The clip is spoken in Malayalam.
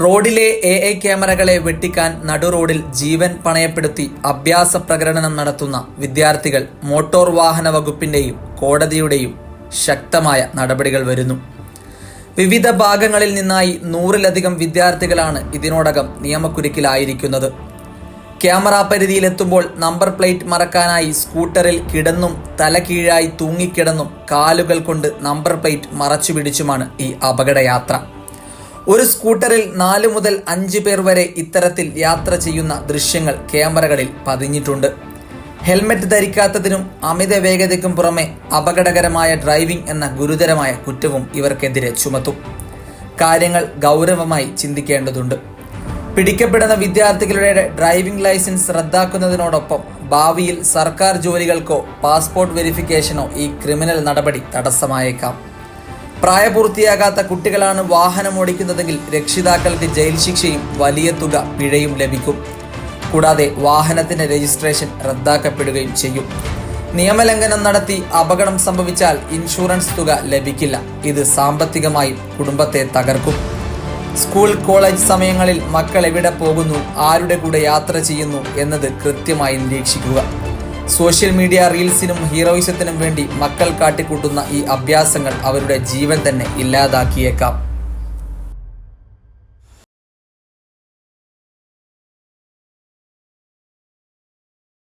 റോഡിലെ AI ക്യാമറകളെ വെട്ടിക്കാൻ നടുറോഡിൽ ജീവൻ പണയപ്പെടുത്തി അഭ്യാസ പ്രകടനം നടത്തുന്ന വിദ്യാർത്ഥികൾ മോട്ടോർ വാഹന വകുപ്പിന്റെയും കോടതിയുടെയും ശക്തമായ നടപടികൾ വരുന്നു. വിവിധ ഭാഗങ്ങളിൽ നിന്നായി 100-ലധികം വിദ്യാർത്ഥികളാണ് ഇതിനോടകം നിയമക്കുരുക്കിലായിരിക്കുന്നത്. ക്യാമറ പരിധിയിലെത്തുമ്പോൾ നമ്പർ പ്ലേറ്റ് മറക്കാനായി സ്കൂട്ടറിൽ കിടന്നും തലകീഴായി തൂങ്ങിക്കിടന്നും കാലുകൾ കൊണ്ട് നമ്പർ പ്ലേറ്റ് മറച്ചുപിടിച്ചുമാണ് ഈ അപകടയാത്ര. ഒരു സ്കൂട്ടറിൽ 4 മുതൽ 5 പേർ വരെ ഇത്തരത്തിൽ യാത്ര ചെയ്യുന്ന ദൃശ്യങ്ങൾ ക്യാമറകളിൽ പതിഞ്ഞിട്ടുണ്ട്. ഹെൽമറ്റ് ധരിക്കാത്തതിനും അമിത വേഗതയ്ക്കും പുറമെ അപകടകരമായ ഡ്രൈവിംഗ് എന്ന ഗുരുതരമായ കുറ്റവും ഇവർക്കെതിരെ ചുമത്തും. കാര്യങ്ങൾ ഗൗരവമായി ചിന്തിക്കേണ്ടതുണ്ട്. പിടിക്കപ്പെടുന്ന വിദ്യാർത്ഥികളുടെ ഡ്രൈവിംഗ് ലൈസൻസ് റദ്ദാക്കുന്നതിനോടൊപ്പം ഭാവിയിൽ സർക്കാർ ജോലികൾക്കോ പാസ്പോർട്ട് വെരിഫിക്കേഷനോ ഈ ക്രിമിനൽ നടപടി തടസ്സമായേക്കാം. പ്രായപൂർത്തിയാകാത്ത കുട്ടികളാണ് വാഹനമോടിക്കുന്നതെങ്കിൽ രക്ഷിതാക്കൾക്ക് ജയിൽ ശിക്ഷയും വലിയ തുക പിഴയും ലഭിക്കും. കൂടാതെ വാഹനത്തിന്റെ രജിസ്ട്രേഷൻ റദ്ദാക്കപ്പെടുകയും ചെയ്യും. നിയമലംഘനം നടത്തി അപകടം സംഭവിച്ചാൽ ഇൻഷുറൻസ് തുക ലഭിക്കില്ല. ഇത് സാമ്പത്തികമായും കുടുംബത്തെ തകർക്കും. സ്കൂൾ കോളേജ് സമയങ്ങളിൽ മക്കൾ എവിടെ പോകുന്നു, ആരുടെ കൂടെ യാത്ര ചെയ്യുന്നു എന്നത് കൃത്യമായി നിരീക്ഷിക്കുക. സോഷ്യൽ മീഡിയ റീൽസിനും ഹീറോയിസത്തിനും വേണ്ടി മക്കൾ കാട്ടിക്കൂട്ടുന്ന ഈ അഭ്യാസങ്ങൾ അവരുടെ ജീവൻ തന്നെ ഇല്ലാതാക്കിയേക്കാം.